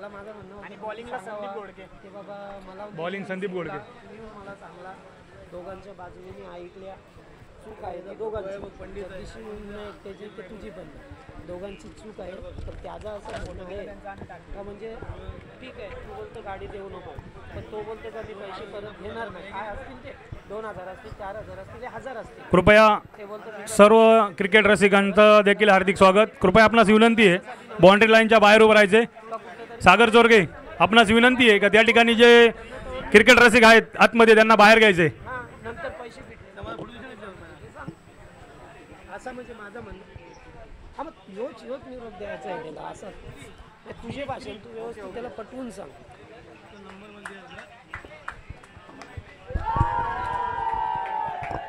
मला माझं म्हणणं होतं आणि बॉलिंगला संदीप घोडके की बाबा मला बॉलिंग संदीप घोडके मला चांगला दोघांच्या बाजूने मी ऐकल्या चूक आहे ती दोघांची त्याची ते तुझी पण दोघांची चूक आहे तर त्याचा असं होणं आहे का म्हणजे ठीक आहे तू बोलतो गाडी देऊ नको पण तो बोलतो का मी पैसे परत घेणार नाही काय असतील ते 2000 असतील 4000 असतील 1000 असतील कृपया ते बोलतो सर्व क्रिकेट रसिकांचं देखील हार्दिक स्वागत. कृपया आपणास विनंती आहे बाउंड्री लाईनच्या बाहेर उभं राहायचे. सागर चोरगे आपणास विनंती आहे का त्या ठिकाणी जे क्रिकेट रसिक आहेत आतमध्ये त्यांना बाहेर घ्यायचे. नंतर पैसे भेटले असं म्हणजे माझं म्हणणं हा मग योच निरोप द्यायचा आहे त्याला असं तुझे भाषण तू व्यवस्थित त्याला पटवून सांग.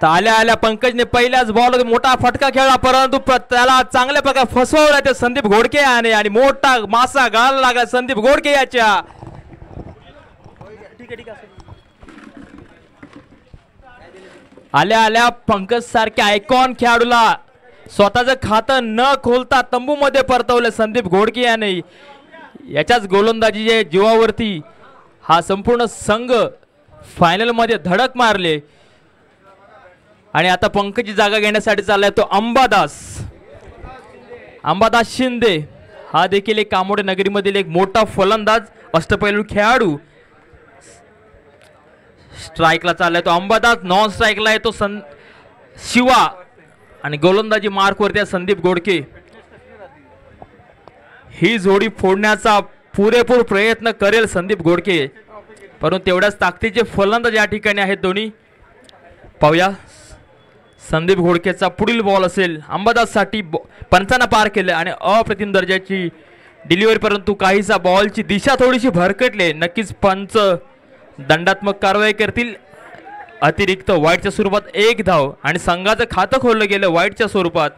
आल्या आल्या पंकजने पहिल्याच बॉल मोठा फटका खेळला परंतु त्याला चांगल्या प्रकारे फसवला ते संदीप घोडके आणि मोठा मासा गाळायला लागला संदीप घोडके याच्या. आल्या आल्या पंकज सारख्या आयकॉन खेळाडूला स्वतःचं खातं न खोलता तंबू मध्ये परतवले संदीप घोडके याने. याच्याच गोलंदाजीच्या जीवावरती हा संपूर्ण संघ फायनल मध्ये धडक मारले आणि आता पंकजची जागा घेण्यासाठी चाललाय तो अंबादास शिंदे. हा देखील एक कामोडे नगरीमधील एक मोठा फलंदाज अष्टपैलू खेळाडू. स्ट्राईकला चाललाय तो अंबादास, नॉन स्ट्राईकला आहे तो शिवा आणि गोलंदाजी मार्कवरती संदीप घोडके. ही जोडी फोडण्याचा पुरेपूर प्रयत्न करेल संदीप घोडके परंतु तेवढ्याच ताकदीचे फलंदाज या ठिकाणी आहेत दोन्ही. पाहूया संदीप घोडकेचा पुढील बॉल असेल. अंबादाससाठी पंचांना पार केले आणि अप्रतिम दर्जाची डिलिव्हरी परंतु काहीसा बॉलची दिशा थोडीशी भरकटली. नक्कीच पंच दंडात्मक कारवाई करतील. अतिरिक्त वाईटच्या स्वरूपात 1 धाव आणि संघाचं खातं खोललं गेलं वाईटच्या स्वरूपात.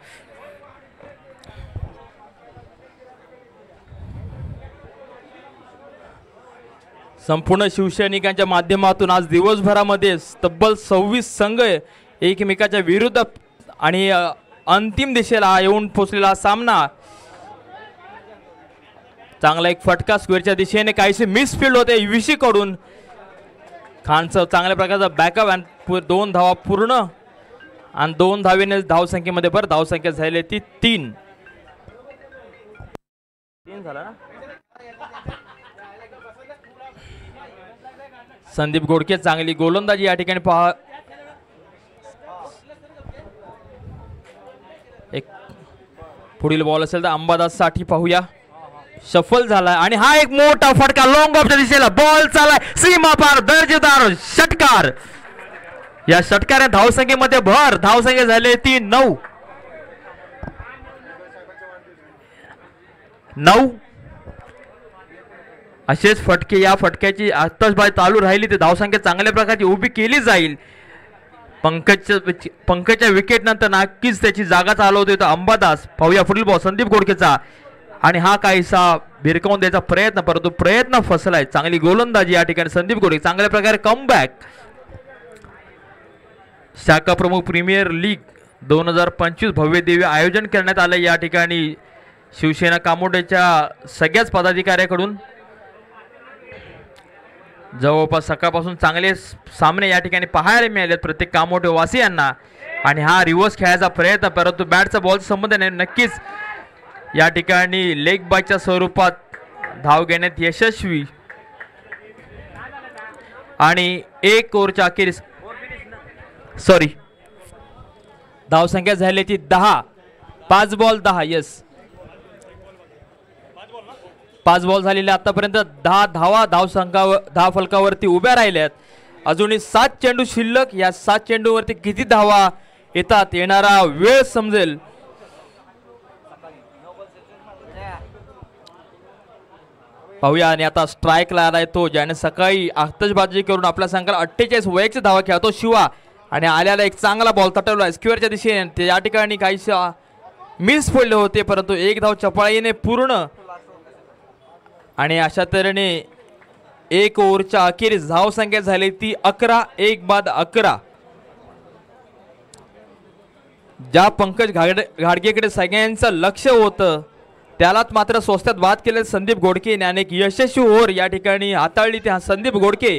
संपूर्ण शिवसैनिकांच्या माध्यमातून आज दिवसभरामध्ये तब्बल 26 संघ एकमेकाच्या विरुद्ध आणि अंतिम दिशेला येऊन पोहोचलेला सामना. चांगला एक फटका स्क्वेअरच्या दिशेने काहीसे मिसफील्ड होते विशी कडून. खानचं चांगल्या प्रकारचा बॅकअप आणि 2 धावा पूर्ण आणि 2 धावेने धावसंख्येमध्ये बरं धावसंख्या झाली ती 3 झाला ना. संदीप घोडके चांगली गोलंदाजी या ठिकाणी पहा. एक पुढील बॉल असेल तर अंबादास साठी पाहूया. शफल झालाय आणि हा एक मोठा फटका लॉंग ऑफच्या दिशेला बॉल चालाय सीमा पार दर्जेदार षटकार. या षटकाने धावसंख्येमध्ये भर. धावसंख्या झाले ती 9. असेच फटके या फटक्याची आतषबाजी चालू राहिली तर धावसंख्या चांगल्या प्रकारची उभी केली जाईल. पंकजच्या विकेट नंतर नक्कीच त्याची जागा चालवतोय तो अंबादास. पाहूया पुढील बॉल संदीप घोडकेचा आणि हा काहीसा भिरकावून द्यायचा प्रयत्न परंतु प्रयत्न फसलाय. चांगली गोलंदाजी या ठिकाणी संदीप घोडके. चांगल्या प्रकारे कमबॅक. शाखा प्रमुख प्रीमियर लीग 2025 भव्य दिव्य आयोजन करण्यात आलं या ठिकाणी शिवसेना कामोडेच्या सगळ्याच पदाधिकाऱ्याकडून. जवळपास सकाळपासून चांगले सामने या ठिकाणी पाहायला मिळालेत प्रत्येक कामोठे वासियांना आणि हा रिव्हर्स खेळायचा प्रयत्न परंतु बॅटचा बॉलचा संबंध नाही. नक्कीच या ठिकाणी लेग बायच्या स्वरूपात धाव घेण्यात यशस्वी आणि 1 ओव्हरच्या अखेरीस धावसंख्या झाली ती 10. 5 बॉल 10. यस 5 बॉल झालेले आतापर्यंत 10 धावा धाव फलकावरती उभ्या राहिल्यात. अजूनही 7 चेंडू शिल्लक. या 7 चेंडूवरती किती धावा येतात येणारा वेळ समजेल. पाहूया आणि आता स्ट्राईकला आलाय तो ज्याने सकाळी आतषबाजी करून आपल्या संघाला 48 वैयक्तिक धावा खेळतो शिवा आणि आल्याला एक चांगला बॉल तटवला स्क्वेअरच्या दिशेने. ते या ठिकाणी काहीशा मिस पडले होते परंतु 1 धाव चपळाईने पूर्ण आणि अशा तऱ्हेने 1 ओव्हरच्या अखेरीस धावसंख्या झाली ती 11. 1 बाद 11. ज्या पंकज घाडगेकडे सगळ्यांचं लक्ष होतं त्यालाच मात्र स्वस्तात बाद केले संदीप घोडके याने अनेक यशस्वी ओव्हर या ठिकाणी हाताळली त्या संदीप घोडके.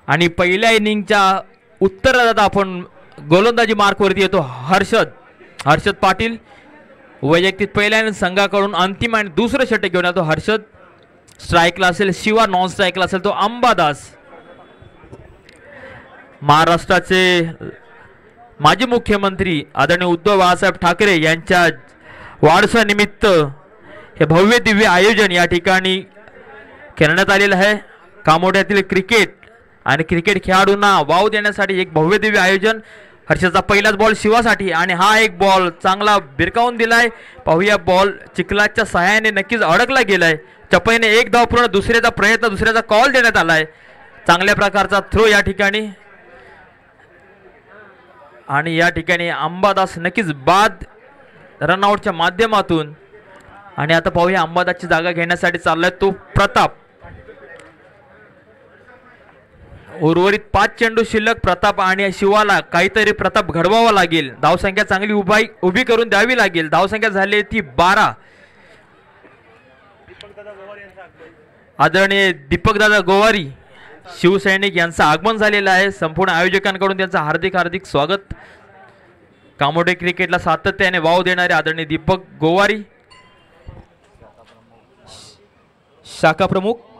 आणि पहिल्या इनिंगच्या उत्तरार्धात आपण गोलंदाजी मार्कवरती येतो हर्षद पाटील. वैयक्तिक पहिल्या संघाकडून अंतिम आणि दुसरं षटक घेऊन येतो हर्षद. स्ट्राईकला असेल शिवा, नॉन स्ट्राईकला असेल तो अंबादास. महाराष्ट्राचे माजी मुख्यमंत्री आदरणीय उद्धव बाळासाहेब ठाकरे यांच्या वाढदिवसानिमित्त हे भव्य दिव्य आयोजन या ठिकाणी करण्यात आलेलं आहे. कामोड्यातील क्रिकेट आणि क्रिकेट खेळाडूंना वाव देण्यासाठी एक भव्य दिव्य आयोजन. हर्षदचा पहिलाच बॉल शिवासाठी आणि हा एक बॉल चांगला भिरकावून दिलाय. पाहूया बॉल चिखलाच्या सहाय्याने नक्कीच अडकला गेलाय. चपईने एक धाव पूर्ण, दुसऱ्याचा प्रयत्न, दुसऱ्याचा कॉल देण्यात आलाय. चांगल्या प्रकारचा थ्रो या ठिकाणी आणि या ठिकाणी अंबादास नक्कीच बाद रनआउटच्या माध्यमातून. आणि आता पाहूया अंबादासची जागा घेण्यासाठी चाललाय तो प्रताप. उर्वरित 5 चेंडू शिल्लक. प्रताप आणि शिवाला काहीतरी प्रताप घडवावा लागेल. धावसंख्या चांगली उभी करून द्यावी लागेल. धावसंख्या झाली ती 12. आदरणीय दीपकदादा गोवारी शिवसैनिक यांचं आगमन झालेलं आहे. संपूर्ण आयोजकांकडून त्यांचं हार्दिक हार्दिक स्वागत. कामोडे क्रिकेटला सातत्याने वाव देणारे आदरणीय दीपक गोवारी शाखा प्रमुख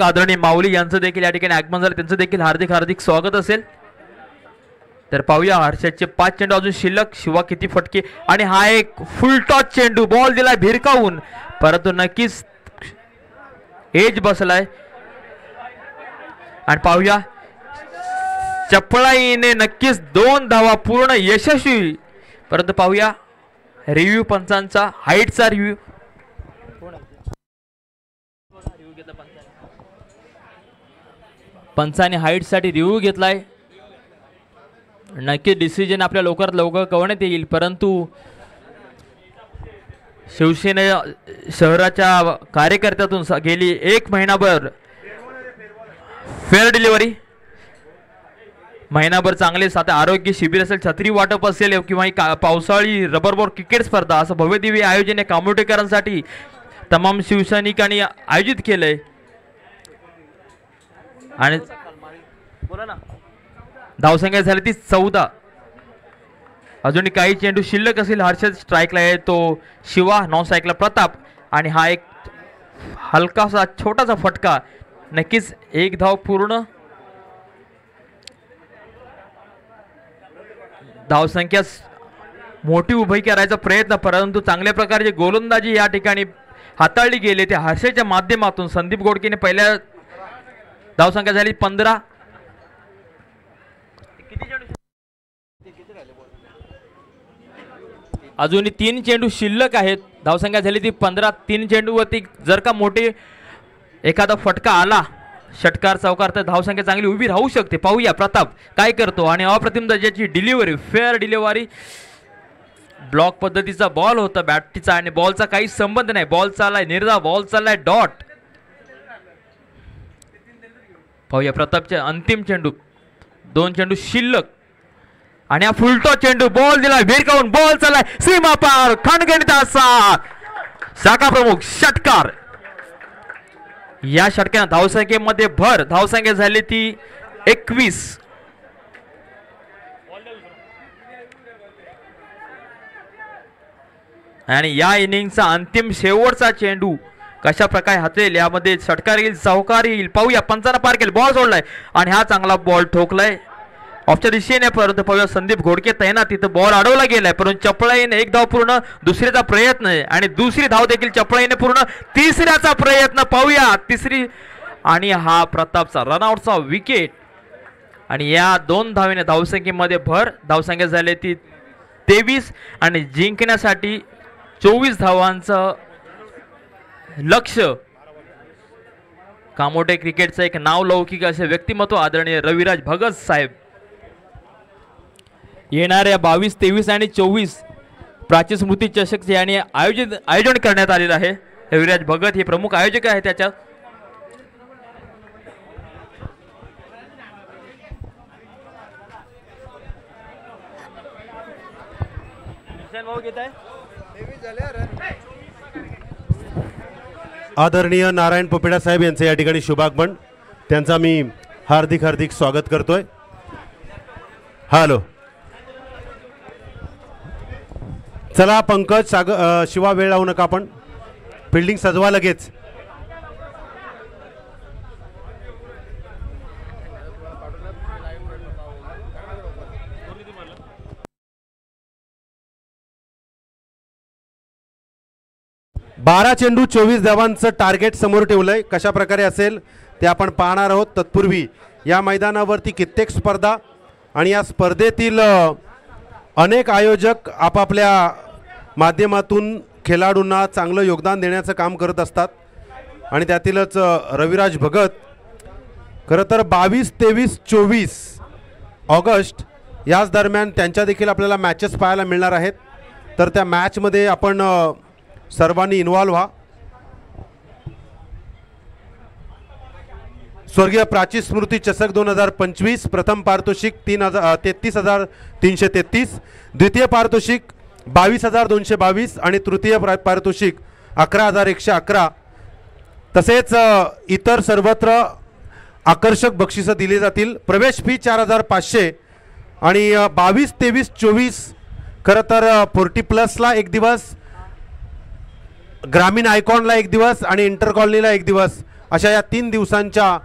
आदरणीय माऊली यांचं देखील या ठिकाणी आगमन झालं. त्यांचं देखील हार्दिक हार्दिक स्वागत असेल. तर पाहूया हर्षदचे 5 चेंडू अजून शिल्लक. शिवा किती फटके आणि हा एक फुल टॉस चेंडू. बॉल दिला भिरकावून परंतु नक्कीच एज बसलाय. आणि पाहूया चपळाईने नक्कीच 2 धावा पूर्ण यशस्वी. परंतु पाहूया रिव्ह्यू पंचांचा हाईटचा रिव्ह्यू. पंचाने हाईटसाठी रिव्ह्यू घेतलाय. नक्की डिसिजन आपल्या लवकरात लवकर कळवण्यात येईल. परंतु शिवसेना शहराच्या कार्यकर्त्यातून गेली 1 महिनाभर फेअर डिलिव्हरी, महिनाभर चांगले साथे आरोग्य शिबिर असेल, छत्री वाटप असेल किंवा पावसाळी रबर बॉल क्रिकेट स्पर्धा असं भव्य दिव्य आयोजन या कामोटेकरांसाठी तमाम शिवसैनिकांनी आयोजित केलंय. आणि धावसंख्या झाली ती 14. अजून काही चेंडू शिल्लक असेल. हर्षद स्ट्राईकला आहे तो शिवा, नॉन स्ट्राईकला प्रताप. आणि हा एक हलकासा छोटासा फटका. नक्कीच 1 धाव पूर्ण. धावसंख्या मोठी उभी करायचा प्रयत्न परंतु चांगल्या प्रकारची गोलंदाजी या ठिकाणी हाताळली गेली. त्या हर्षदच्या माध्यमातून संदीप घोडकेने पहिल्या धावसंख्या झाली 15. अजून 3 चेंडू शिल्लक आहेत. धावसंख्या झाली ती 15. 3 चेंडूवरती जर का मोठे एखादा फटका आला षटकार चौकार तर धावसंख्या चांगली उभी राहू शकते. पाहूया प्रताप काय करतो. आणि अप्रतिम दर्जाची डिलिव्हरी, फेअर डिलिव्हरी. ब्लॉक पद्धतीचा बॉल होता बॅटचा आणि बॉलचा काही संबंध नाही. बॉल चाललाय निर्धाव, बॉल चाललाय डॉट. पाहूया प्रतापचे अंतिम चेंडू. 2 चेंडू शिल्लक आणि हा फुलटॉस चेंडू. बॉल दिला भिरकावून, बॉल चाललाय सीमा पार. खणखणीत असा शाखा प्रमुख षटकार. या षटकाने धावसंख्येमध्ये भर. धावसंख्या झाली ती 21. आणि या इनिंगचा अंतिम शेवटचा चेंडू कशा प्रकारे हातेल यामध्ये षटकार येईल, चौकार येईल. पाहूया पंचांना पार केलं, बॉल सोडलाय आणि हा चांगला बॉल ठोकलाय ऑफच्या दिशेने. परंतु पाहूया संदीप घोडके तैनात. तिथं बॉल अडवला गेलाय परंतु चपळाईने 1 धाव पूर्ण. दुसऱ्याचा प्रयत्न आहे आणि दुसरी धाव देखील चपळाईने पूर्ण. तिसऱ्याचा प्रयत्न. पाहूया तिसरी आणि हा प्रतापचा रनआउटचा विकेट. आणि या 2 धावेने धावसंख्येमध्ये भर. धावसंख्या झाली ती 23 आणि जिंकण्यासाठी 24 धावांचं लक्ष. कामोटे क्रिकेटचं एक नावलौकिक असे व्यक्तिमत्व आदरणीय रविराज भगत साहेब. येणाऱ्या 22, 23 आणि 24 प्राची स्मृती चषक याने आयोजन करण्यात आलेलं आहे. रविराज भगत हे प्रमुख आयोजक आहे त्याच्यात. आदरणीय नारायण पोपेडा साहेब यांचे या ठिकाणी शुभागमन, त्यांचा मी हार्दिक हार्दिक स्वागत करतोय. हॅलो, चला पंकज शिवा, वेळ लावू नका, आपण फिल्डिंग सजवा लगेच. बारा चेंडू 24 धावांचं टार्गेट समोर ठेवलंय. कशा प्रकारे असेल ते आपण पाहणार आहोत. तत्पूर्वी या मैदानावरती कित्येक स्पर्धा आणि या स्पर्धेतील अनेक आयोजक आपापल्या माध्यमातून खेळाडूंना चांगलं योगदान देण्याचं काम करत असतात आणि त्यातीलच रविराज भगत खरं तर 22, 23, 24 ऑगस्ट याच दरम्यान त्यांच्या देखील आपल्याला मॅचेस पाहायला मिळणार आहेत. तर त्या मॅचमध्ये आपण सर्वांनी इन्व्हॉल्व व्हा. स्वर्गीय प्राची स्मृती चषक 2025 प्रथम पारितोषिक 33,333, द्वितीय पारितोषिक 22,222 आणि तृतीय पारितोषिक 11,111. तसेच इतर सर्वत्र आकर्षक बक्षिसं दिली जातील. प्रवेश फी 4,500 आणि 22, 23, 24 खरं तर 40+ एक दिवस, ग्रामीण आयकॉनला एक दिवस आणि इंटर कॉलनीला एक दिवस, अशा या 3 दिवसांच्या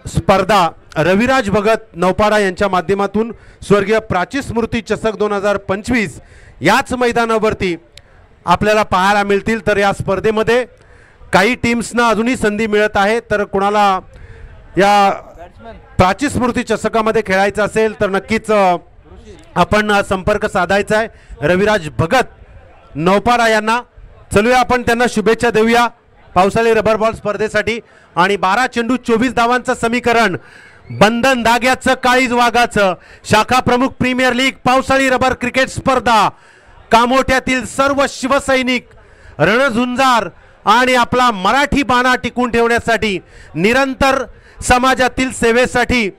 स्पर्धा रविराज भगत नौपाडा यांच्या माध्यमातून स्वर्गीय प्राची स्मृती चषक 2025 याच मैदानावरती आपल्याला पाहायला मिळतील. तर या स्पर्धेमध्ये काही टीम्सना अजूनही संधी मिळत आहे. तर कोणाला या प्राची स्मृती चषकामध्ये खेळायचं असेल तर नक्कीच आपण संपर्क साधायचा आहे रविराज भगत नौपाडा यांना. चलूया, आपण त्यांना शुभेच्छा देऊया पावसाळी रबर बॉल स्पर्धेसाठी. आणि 12 चेंडू 24 धावांचं समीकरण, बंधन धाग्याचं काळीज वाघाचं, शाखा प्रमुख प्रीमियर लीग पावसाळी रबर क्रिकेट स्पर्धा, कामोठ्यातील सर्व शिवसैनिक, रणझुंजार आणि आपला मराठी बाणा टिकून ठेवण्यासाठी, निरंतर समाजातील सेवेसाठी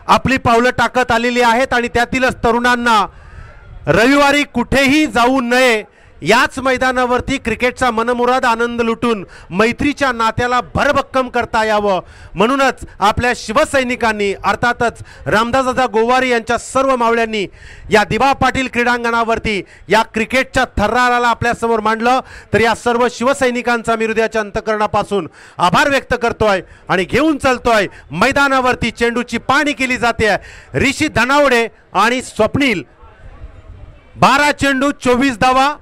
आपली पावलं टाकत आलेली आहेत. आणि त्यातीलच तरुणांना रविवारी कुठेही जाऊ नये, याच मैदानावरती क्रिकेटचा मनमुराद आनंद लुटून मैत्रीच्या नात्याला भरभक्कम करता यावं म्हणूनच आपल्या शिवसैनिकांनी अर्थातच रामदासदादा गोवारी यांच्या सर्व मावळ्यांनी या दिवा पाटील क्रीडांगणावरती या क्रिकेटच्या थराराला आपल्यासमोर मांडलं. तर या सर्व शिवसैनिकांचा मी हृदयाच्या अंतःकरणापासून आभार व्यक्त करतोय आणि घेऊन चलतोय. मैदानावरती चेंडूची पाहणी केली जाते. ऋषी धनावडे आणि स्वप्नील, 12 चेंडू 24 धावा.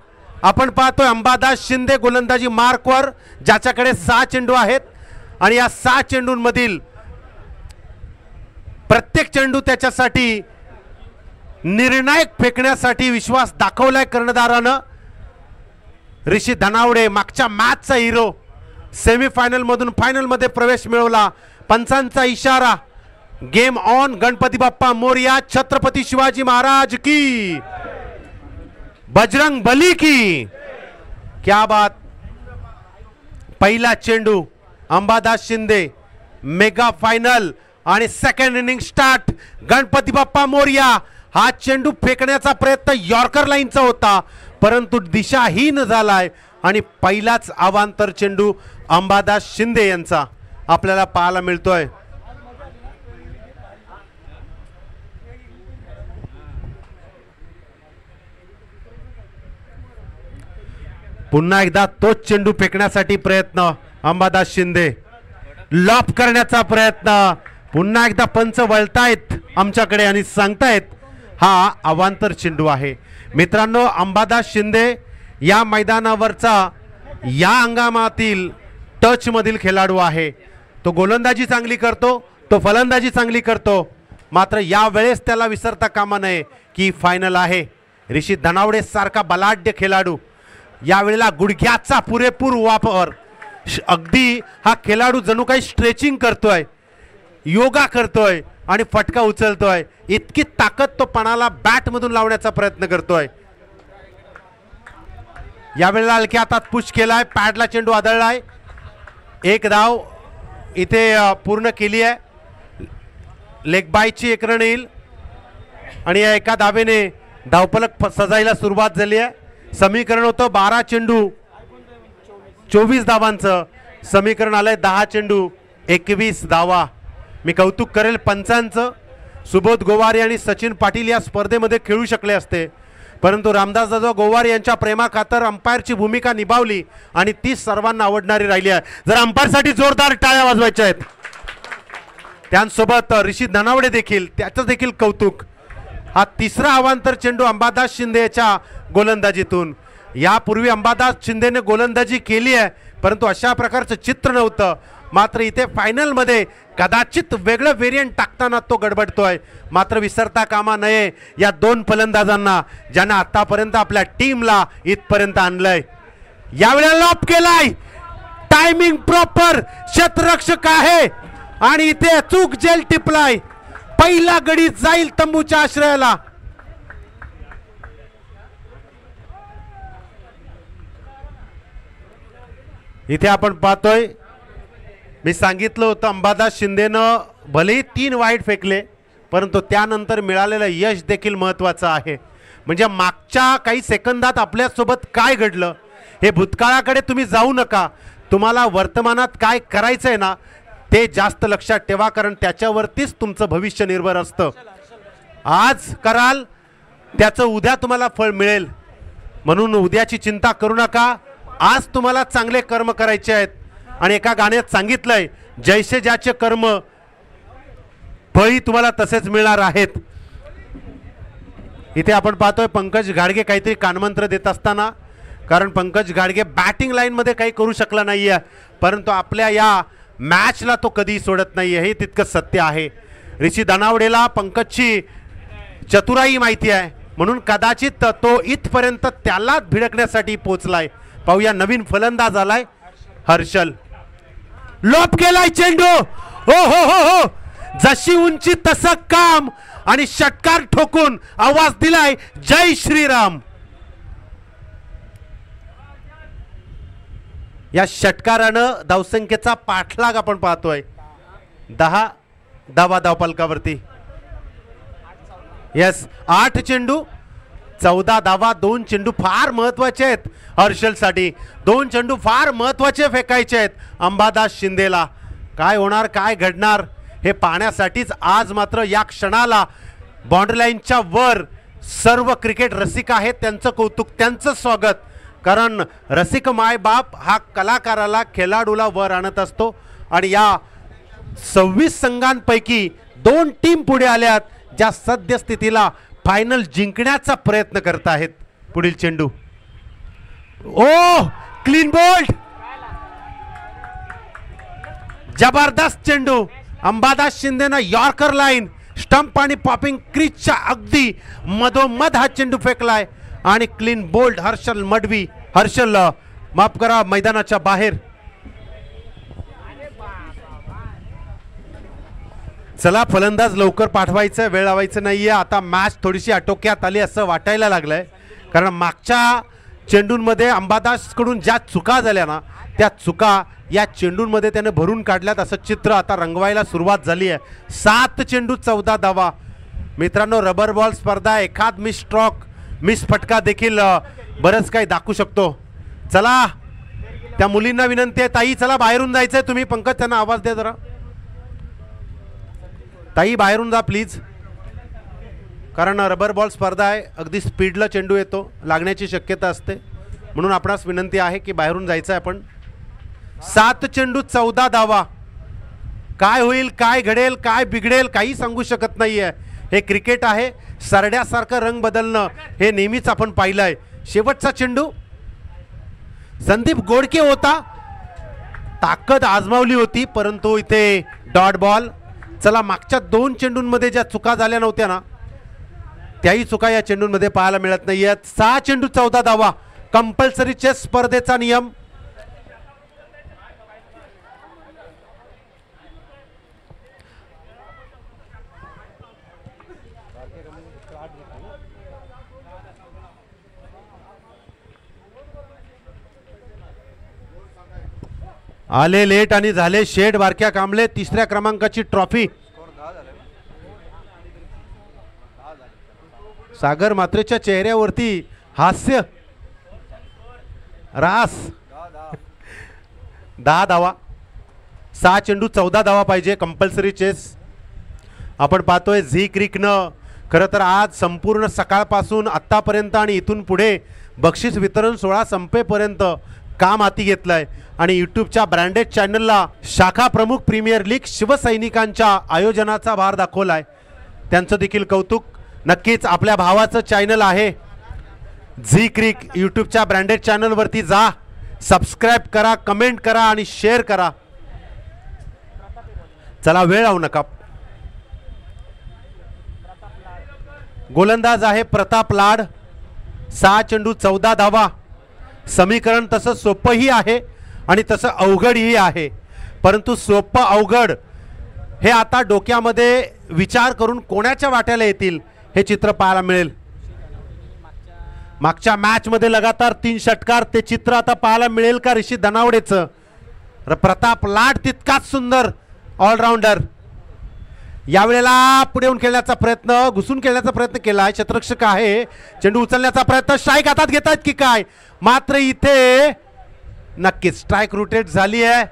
आपण पाहतोय अंबादास शिंदे गोलंदाजी मार्कवर, ज्याच्याकडे 6 चेंडू आहेत आणि या 6 चेंडूंमधील प्रत्येक चेंडू त्याच्यासाठी निर्णायक फेकण्यासाठी विश्वास दाखवलाय कर्णधारानं. ऋषी धनावडे मागच्या मॅचचा हिरो, सेमीफायनल मधून फायनल मध्ये प्रवेश मिळवला. पंचांचा इशारा, गेम ऑन, गणपती बाप्पा मोरया, छत्रपती शिवाजी महाराज की, बजरंग बली की. क्या बात. पहिला चेंडू अंबादास शिंदे, मेगा फायनल आणि second inning start. Ganpati Bappa Morya. हा चेंडू फेकण्याचा प्रयत्न यॉर्कर लाईनचा होता परंतु दिशाहीन झालाय आणि पहिलाच अवांतर चेंडू अंबादास शिंदे यांचा आपल्याला पाहायला मिळतोय. पुन्हा एकदा तोच चेंडू फेकण्यासाठी प्रयत्न अंबादास शिंदे, लॉप करण्याचा प्रयत्न. पुन्हा एकदा पंच वळतायत आमच्याकडे आणि सांगतायत हा अवांतर चेंडू आहे. मित्रांनो, अंबादास शिंदे या मैदानावरचा या हंगामातील टच मधील खेळाडू आहे. तो गोलंदाजी चांगली करतो, तो फलंदाजी चांगली करतो, मात्र या वेळेस त्याला विसरता कामा नये की फायनल आहे. ऋषी धनावडे सारखा बलाढ्य खेळाडू यावेळेला गुडघ्याचा पुरेपूर वापर, अगदी हा खेळाडू जणू काही स्ट्रेचिंग करतोय, योगा करतोय आणि फटका उचलतोय. इतकी ताकद तो पणाला बॅट मधून लावण्याचा प्रयत्न करतोय. यावेळेला हलक्या हातात पुश केलाय, पॅडला चेंडू आदळलाय. एक धाव इथे पूर्ण केली आहे. लेग बायची एक रन येईल आणि या एका धावेने धावफलक सजायला सुरुवात झाली आहे. समीकरण होतं 12 चेंडू 24 धावांचं. समीकरण आलंय 10 चेंडू 21 धावा. मी कौतुक करेल पंचांचं. सुबोध गोवारी आणि सचिन पाटील या स्पर्धेमध्ये खेळू शकले असते, परंतु रामदास दादा गोवारी यांच्या प्रेमाखातर अंपायरची भूमिका निभावली आणि ती सर्वांना आवडणारी राहिली आहे. जर अंपायरसाठी जोरदार टाळ्या वाजवायच्या आहेत. त्यांसोबत ऋषी धनावडे देखील, त्याचं देखील कौतुक. हा तिसरा अवांतर चेंडू अंबादास शिंदेच्या गोलंदाजीतून. यापूर्वी अंबादास शिंदेने गोलंदाजी केली आहे, परंतु अशा प्रकारचं चित्र नव्हतं. मात्र इथे फायनलमध्ये कदाचित वेगळं व्हेरियंट टाकताना तो गडबडतोय. मात्र विसरता कामा नये या दोन फलंदाजांना, ज्यांना आतापर्यंत आपल्या टीमला इथपर्यंत आणलंय. यावेळेला लॉप केलाय, टायमिंग प्रॉपर, क्षेत्ररक्षक आहे आणि इथे चूक जेल टिपलाय. पहिला गडी जाईल तंबूच्या आश्रयाला. इथे आपण पाहतोय, मी सांगितलं होतं अंबादास शिंदेनं भलेही 3 वाईड फेकले, परंतु त्यानंतर मिळालेलं यश देखील महत्त्वाचं आहे. म्हणजे मागच्या काही सेकंदात आपल्यासोबत काय घडलं हे भूतकाळाकडे तुम्ही जाऊ नका. तुम्हाला वर्तमानात काय करायचं आहे ना, ते जास्त लक्षात ठेवा, कारण त्याच्यावरतीच तुमचं भविष्य निर्भर असतं. आज कराल त्याचं उद्या तुम्हाला फळ मिळेल, म्हणून उद्याची चिंता करू नका. आज तुम्हाला चांगले कर्म करायचे आहेत. आणि एका गाण्यात सांगितलंय, जैसे ज्याचे कर्म फळी तुम्हाला तसेच मिळणार आहेत. इथे आपण पाहतोय पंकज घाडगे काहीतरी कानमंत्र देत असताना, कारण पंकज घाडगे बॅटिंग लाईनमध्ये काही करू शकला नाहीये, परंतु आपल्या या मॅचला तो कधी सोडत नाहीये, हे तितकंच सत्य आहे. ऋषी धनावडेला पंकजची चतुराई माहिती आहे, म्हणून कदाचित तो इथपर्यंत त्याला भिडकण्यासाठी पोहोचलाय. पाहूया, नवीन फलंदाज आलाय हर्षल. लोप केलाय चेंडू. हो हो हो हो, जशी उंची तसं काम, आणि षटकार ठोकून आवाज दिलाय जय श्रीराम. या षटकारानं धावसंख्येचा पाठलाग आपण पाहतोय. 10 धावा धावफलकावरती. यस, 8 चेंडू 14 धावा. 2 चेंडू फार महत्वाचे आहेत हर्षलसाठी. 2 चेंडू फार महत्वाचे फेकायचे आहेत अंबादास शिंदेला. काय होणार, काय घडणार हे पाहण्यासाठीच आज मात्र या क्षणाला बाउंड्री लाईनच्या वर सर्व क्रिकेट रसिक आहेत, त्यांचं कौतुक, त्यांचं स्वागत. कारण रसिक मायबाप हा कलाकाराला, खेळाडूला वर आणत असतो. आणि या 26 संघांपैकी 2 टीम पुढे आल्यात, ज्या सद्यस्थितीला फायनल जिंकण्याचा प्रयत्न करत आहेत. पुढील चेंडू, ओ क्लीन बोल्ड, जबरदस्त चेंडू. अंबादास शिंदेनं यॉर्कर लाईन, स्टंप आणि पॉपिंग क्रीजच्या अगदी मधोमध हा चेंडू फेकलाय आणि क्लीन बोल्ड. हर्षल मडवी, हर्षल माफ करा, मैदानाच्या बाहेर. चला, फलंदाज लवकर पाठवायचं, वेळ लावायचं नाहीये. आता मॅच थोडीशी आटोक्यात आली असं वाटायला लागलंय, कारण मागच्या चेंडूंमध्ये अंबादासकडून ज्या चुका झाल्या ना, त्या चुका या चेंडूंमध्ये त्याने भरून काढल्यात, असं चित्र आता रंगवायला सुरुवात झाली आहे. 7 चेंडू 14 धावा. मित्रांनो, रबर बॉल स्पर्धा, एखाद मिस स्ट्रोक, मिस फटका देखील बरंच काही दाखवू शकतो. चला, त्या मुलींना विनंती आहे, ताई चला बाहेरून जायचंय तुम्ही. पंकज, त्यांना आवाज द्या जरा. ताई बाहेरून जा प्लीज, कारण रबर बॉल स्पर्धा आहे, अगदी स्पीडला चेंडू येतो, लागण्याची शक्यता असते, म्हणून आपणास विनंती आहे की बाहेरून जायचं आहे आपण. 7 चेंडू 14 धावा. काय होईल, काय घडेल, काय बिघडेल, काही सांगू शकत नाहीये. हे क्रिकेट आहे, सरड्यासारखं रंग बदलणं हे नेहमीच आपण पाहिलंय. शेवटचा चेंडू संदीप गोडके होता, ताकद आजमावली होती, परंतु इथे डॉट बॉल. चला, मागच्या 2 चेंडूंमध्ये ज्या चुका झाल्या नव्हत्या ना, त्याही चुका या चेंडूंमध्ये पाहायला मिळत नाहीयेत. 6 चेंडू 14 धावा. कंपल्सरी चेस स्पर्धेचा नियम. आले लेट आणि झाले शेड. बारक्या कांबळे 3ऱ्या क्रमांकाची ट्रॉफी. सागर मात्रेच्या चेहऱ्यावरती हास्य. रास 10 धावा, 6 चेंडू 14 धावा पाहिजे, कंपल्सरी चेस. आपण पाहतोय झी क्रिकनं खरं तर आज संपूर्ण सकाळपासून आत्तापर्यंत आणि इथून पुढे बक्षीस वितरण सोहळा संपेपर्यंत काम हाती घेतलं आहे. आणि यूट्यूबच्या ब्रँडेड चॅनलला शाखा प्रमुख प्रीमियर लीग शिवसैनिकांच्या आयोजनाचा भार दाखवला आहे. त्यांचं देखील कौतुक. नक्कीच आपल्या भावाचं चॅनल आहे झी क्रिक, यूट्यूबच्या ब्रँडेड चॅनलवरती जा, सबस्क्राईब करा, कमेंट करा आणि शेअर करा. चला वेळ लावू नका. गोलंदाज आहे प्रताप लाड. 6 चेंडू 14 धावा. समीकरण तसं सोपंही आहे आणि तसं अवघडही आहे, परंतु सोपं अवघड हे आता डोक्यामध्ये विचार करून कोणाच्या वाट्याला येतील हे चित्र पाहायला मिळेल. मागच्या मॅचमध्ये लगातार 3 षटकार, ते चित्र आता पाहायला मिळेल का ऋषी धनावडेचं? प्रताप लाड तितकाच सुंदर ऑलराऊंडर. यावेळेला पुढे येऊन खेळण्याचा प्रयत्न, घुसून खेळण्याचा प्रयत्न केलाय. क्षेत्ररक्षक आहे, चेंडू उचलण्याचा प्रयत्न, स्ट्राईक हातात घेतात की काय? मात्र इथे नक्कीच स्ट्राईक रोटेट झाली आहे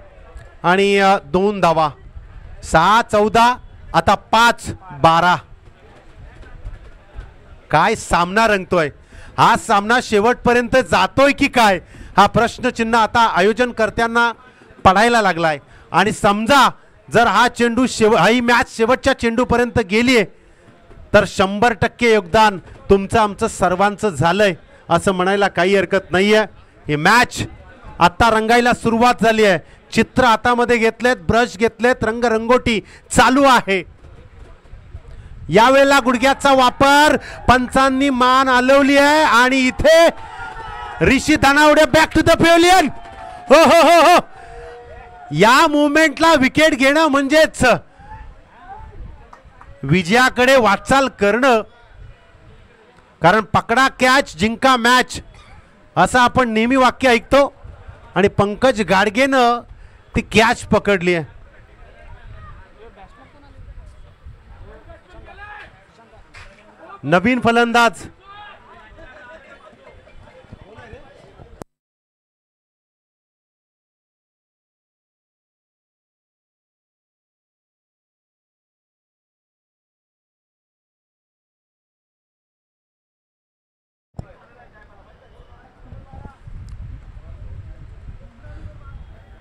आणि 2 धावा. 6-14, आता 5-12. काय सामना रंगतोय हा सामना, शेवटपर्यंत जातोय की काय हा प्रश्नचिन्ह आता आयोजनकर्त्यांना पडायला लागलाय. आणि समजा जर हा चेंडू ही मॅच शेवटच्या चेंडूपर्यंत गेली आहे तर 100% योगदान तुमचं आमचं सर्वांचं झालंय असं म्हणायला काही हरकत नाहीये. ही मॅच आता रंगायला सुरुवात झाली आहे. चित्र हातामध्ये घेतलेत, ब्रश घेतलेत, रंगरंगोटी चालू आहे. यावेळेला गुडघ्याचा वापर, पंचांनी मान हलवली आहे आणि इथे ऋषी Dhanawade back to the pavilion. हो हो हो हो, या मुवमेंटला विकेट घेणं म्हणजेच विजयाकडे वाटचाल करणं. कारण पकडा कॅच जिंका मॅच असं आपण नेहमी वाक्य ऐकतो आणि पंकज गाडगेनं ती कॅच पकडली आहे. नवीन फलंदाज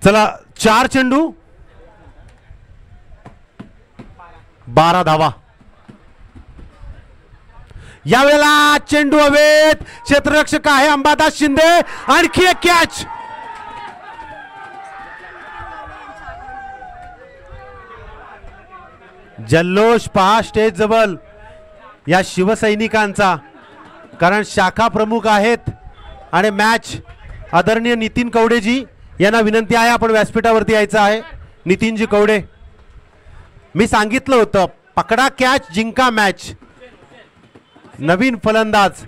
चला 4 चेंडू 12 धावा. यावेळेला चेंडू हवेत, क्षेत्ररक्षक आहे अंबादास शिंदे, आणखी एक कॅच. जल्लोष पहा स्टेज जवळ या शिवसैनिकांचा, कारण शाखा प्रमुख आहेत आणि मॅच आदरणीय नितीन कवडेजी यांना विनंती आहे आपण व्यासपीठावरती यायचं आहे. नितीनजी कवडे, मी सांगितलं होतं पकडा कॅच जिंका मॅच. नवीन फलंदाज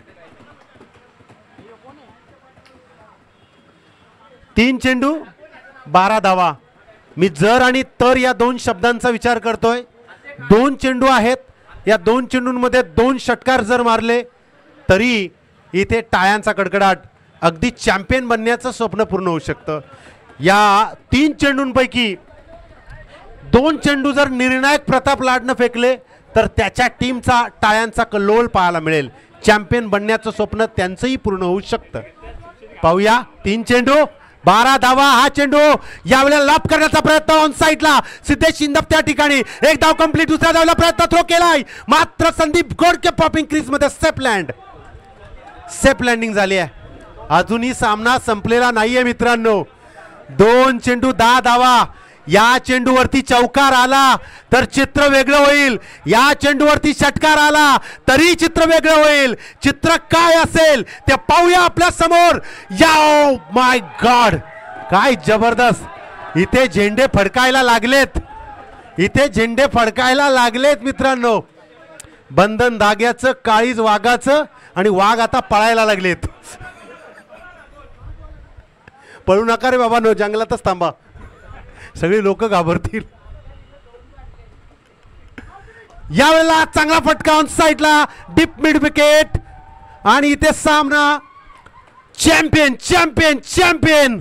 3 चेंडू 12 धावा. मी जर आणि तर या 2 शब्दांचा विचार करतोय. 2 चेंडू आहेत, या 2 चेंडूंमध्ये 2 षटकार जर मारले तरी इथे टाळ्यांचा कडकडाट, अगदी चॅम्पियन बनण्याचं स्वप्न पूर्ण होऊ शकतं. या 3 चेंडूंपैकी 2 चेंडू जर निर्णायक प्रताप लाडनं फेकले तर त्याच्या टीमचा टाळ्यांचा कल्लोळ पाहायला मिळेल. चॅम्पियन बनण्याचं स्वप्न त्यांचंही पूर्ण होऊ शकतं. पाहूया 3 चेंडू 12 धावा. हा चेंडू यावेळेला लाभ करण्याचा प्रयत्न ऑन साईडला, सिद्धेश शिंदप त्या ठिकाणी. एक धाव कंप्लीट, दुसऱ्या धावला प्रयत्न थ्रो केलाय, मात्र संदीप गोडके पॉपिंग क्रीज मध्ये सेफ लँडिंग झाली आहे. अजूनही सामना संपलेला नाहीये मित्रांनो. 2 चेंडू 10 धावा. या चेंडूवरती चौकार आला तर चित्र वेगळं होईल, या चेंडूवरती षटकार आला तरी चित्र वेगळं होईल. चित्र काय असेल ते पाहूया आपल्या समोर. या माय गॉड, काय जबरदस्त. इथे झेंडे फडकायला लागलेत, इथे झेंडे फडकायला लागलेत मित्रांनो. बंधन धाग्याचं, काळीज वाघाचं, आणि वाघ आता पळायला लागलेत. पळू नका रे बाबा, नो जंगलातच थांबा, सगळी लोक घाबरतील. यावेळेला चांगला फटका ऑन साईडला डीप मिड विकेट आणि इथे सामना चॅम्पियन चॅम्पियन चॅम्पियन